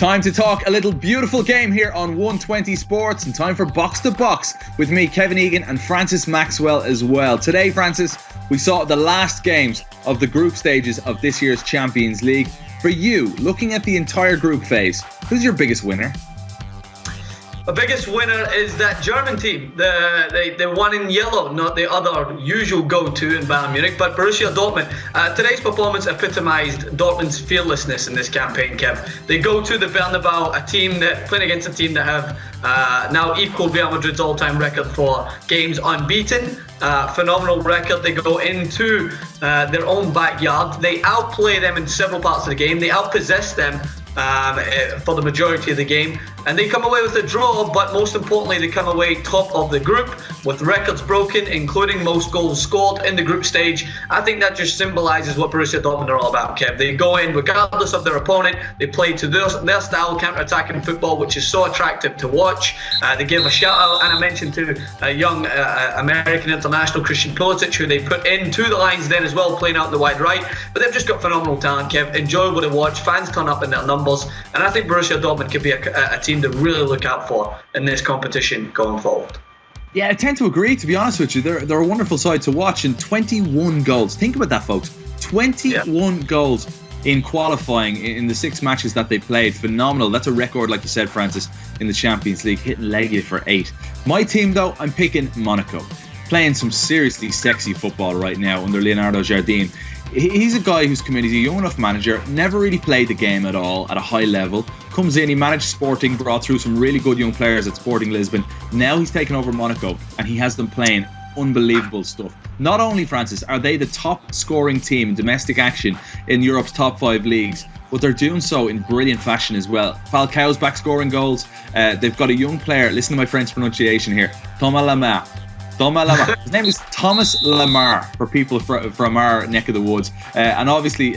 Time to talk a little beautiful game here on 120 Sports, and time for Box to Box with me, Kevin Egan, and Francis Maxwell as well. Today, Francis, we saw the last games of the group stages of this year's Champions League. For you, looking at the entire group phase, who's your biggest winner? The biggest winner is that German team, the one in yellow, not the other usual go-to in Bayern Munich, but Borussia Dortmund. Today's performance epitomised Dortmund's fearlessness in this campaign, Kev. They go to the Bernabeu, playing against a team that have now equalled Real Madrid's all-time record for games unbeaten. Phenomenal record. They go into their own backyard. They outplay them in several parts of the game. They outpossess them for the majority of the game, and they come away with a draw, but most importantly they come away top of the group with records broken, including most goals scored in the group stage. I think that just symbolises what Borussia Dortmund are all about, Kev. They go in regardless of their opponent, they play to their style, counter-attacking football, which is so attractive to watch. They give a shout out, and I mentioned to a young American international, Christian Pulisic, who they put into the lines then as well, playing out in the wide right. But they've just got phenomenal talent, Kev. Enjoyable to watch. Fans turn up in their numbers, and I think Borussia Dortmund could be a team to really look out for in this competition going forward. Yeah, I tend to agree, to be honest with you. They're a wonderful side to watch, and 21 goals. Think about that, folks. 21 goals in qualifying in the 6 matches that they played. Phenomenal. That's a record, like you said, Francis, in the Champions League, hitting Legia for 8. My team, though, I'm picking Monaco. Playing some seriously sexy football right now under Leonardo Jardim. He's a guy who's come in, he's a young enough manager, never really played the game at all at a high level. Comes in, he managed Sporting, brought through some really good young players at Sporting Lisbon. Now he's taken over Monaco and he has them playing unbelievable stuff. Not only, Francis, are they the top scoring team in domestic action in Europe's top 5 leagues, but they're doing so in brilliant fashion as well. Falcao's back scoring goals. They've got a young player, listen to my French pronunciation here, Thomas Lemar. His name is Thomas Lemar for people from our neck of the woods. And obviously,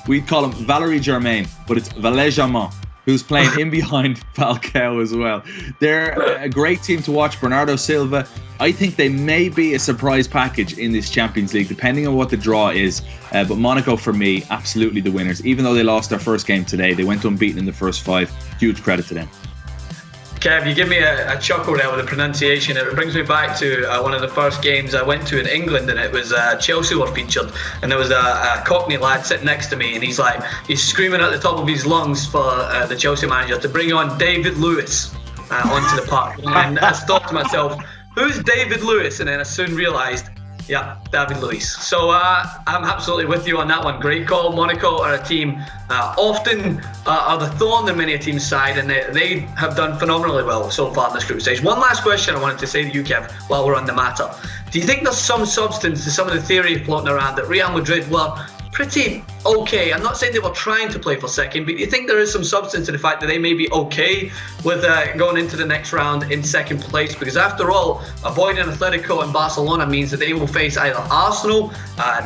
we'd call him Valerie Germain, but it's Valais Germain, who's playing in behind Falcao as well. They're a great team to watch. Bernardo Silva, I think they may be a surprise package in this Champions League, depending on what the draw is. But Monaco, for me, absolutely the winners. Even though they lost their first game today, they went unbeaten in the first 5. Huge credit to them. Kev, you give me a chuckle there with the pronunciation. It brings me back to one of the first games I went to in England, and it was Chelsea were featured, and there was a Cockney lad sitting next to me, and he's screaming at the top of his lungs for the Chelsea manager to bring on David Lewis onto the park. And I thought to myself, who's David Lewis? And then I soon realised, yeah, David Luiz. So I'm absolutely with you on that one. Great call. Monaco are a team often are the thorn in many a team's side, and they have done phenomenally well so far in this group stage. One last question I wanted to say to you, Kev, while we're on the matter. Do you think there's some substance to some of the theory floating around that Real Madrid were pretty okay? I'm not saying they were trying to play for second, but do you think there is some substance to the fact that they may be okay with going into the next round in second place? Because after all, avoiding Atletico and Barcelona means that they will face either Arsenal,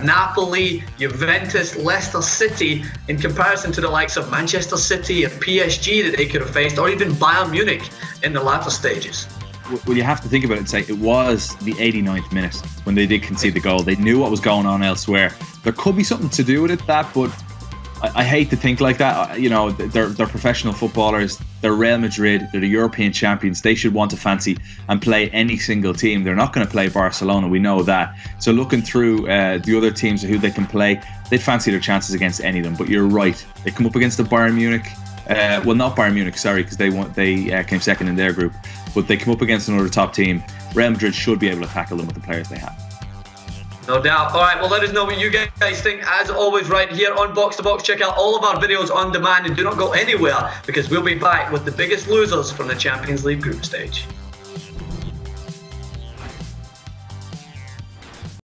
Napoli, Juventus, Leicester City, in comparison to the likes of Manchester City and PSG that they could have faced, or even Bayern Munich in the latter stages. Well, you have to think about it and say it was the 89th minute when they did concede the goal. They knew what was going on elsewhere. There could be something to do with it, but I hate to think like that. You know, they're professional footballers. They're Real Madrid. They're the European champions. They should want to fancy and play any single team. They're not going to play Barcelona. We know that. So looking through the other teams who they can play, they'd fancy their chances against any of them. But you're right. They come up against the Bayern Munich. Well, not Bayern Munich, sorry, because they came second in their group. But they come up against another top team. Real Madrid should be able to tackle them with the players they have. No doubt. All right, well, let us know what you guys think. As always, right here on Box to Box, check out all of our videos on demand and do not go anywhere, because we'll be back with the biggest losers from the Champions League group stage.